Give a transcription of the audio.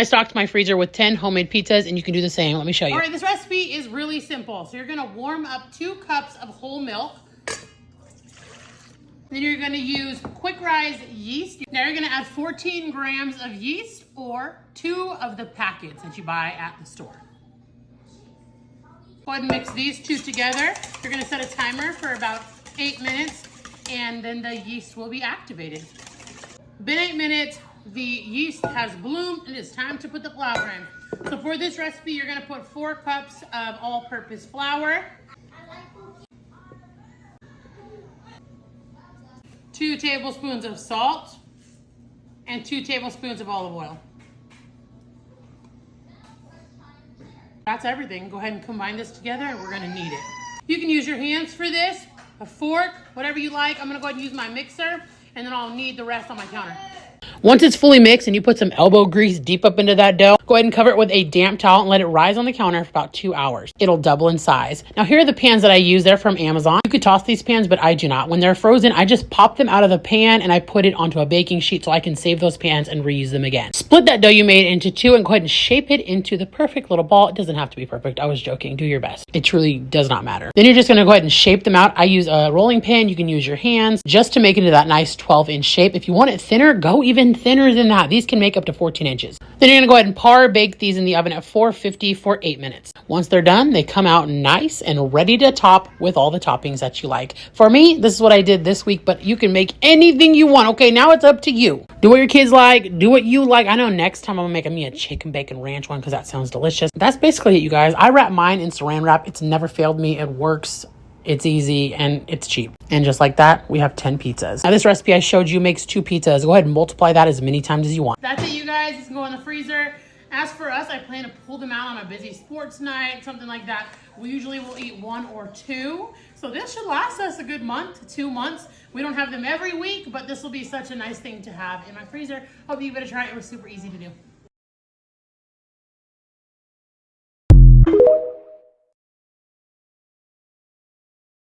I stocked my freezer with 10 homemade pizzas, and you can do the same. Let me show you. All right, this recipe is really simple. So you're gonna warm up 2 cups of whole milk. Then you're gonna use quick rise yeast. Now you're gonna add 14 grams of yeast or 2 of the packets that you buy at the store. Go ahead and mix these 2 together. You're gonna set a timer for about 8 minutes and then the yeast will be activated. Been 8 minutes, the yeast has bloomed and it's time to put the flour in. So for this recipe, you're gonna put 4 cups of all-purpose flour, 2 tablespoons of salt, and 2 tablespoons of olive oil. That's everything. Go ahead and combine this together and we're gonna knead it. You can use your hands for this, a fork, whatever you like. I'm gonna go ahead and use my mixer and then I'll knead the rest on my counter. Once it's fully mixed and you put some elbow grease deep up into that dough, go ahead and cover it with a damp towel and let it rise on the counter for about 2 hours. It'll double in size. Now here are the pans that I use. They're from Amazon. You could toss these pans, but I do not. When they're frozen, I just pop them out of the pan and I put it onto a baking sheet so I can save those pans and reuse them again. Split that dough you made into 2 and go ahead and shape it into the perfect little ball. It doesn't have to be perfect. I was joking. Do your best. It truly does not matter. Then you're just going to go ahead and shape them out. I use a rolling pin. You can use your hands just to make it into that nice 12-inch shape. If you want it thinner, go even thinner than that. These can make up to 14 inches. Then you're going to go ahead and par bake these in the oven at 450 for 8 minutes. Once they're done, they come out nice and ready to top with all the toppings that you like. For me, this is what I did this week, but you can make anything you want. Okay, now it's up to you. Do what your kids like. Do what you like. I know next time I'm going to make me a chicken bacon ranch one because that sounds delicious. That's basically it, you guys. I wrap mine in saran wrap. It's never failed me. It works. It's easy and it's cheap. And just like that, we have 10 pizzas. Now this recipe I showed you makes 2 pizzas. Go ahead and multiply that as many times as you want. That's it, you guys. This can go in the freezer. As for us, I plan to pull them out on a busy sports night, something like that. We usually will eat 1 or 2. So this should last us a good month to 2 months. We don't have them every week, but this will be such a nice thing to have in my freezer. Hope you give it a try. It was super easy to do.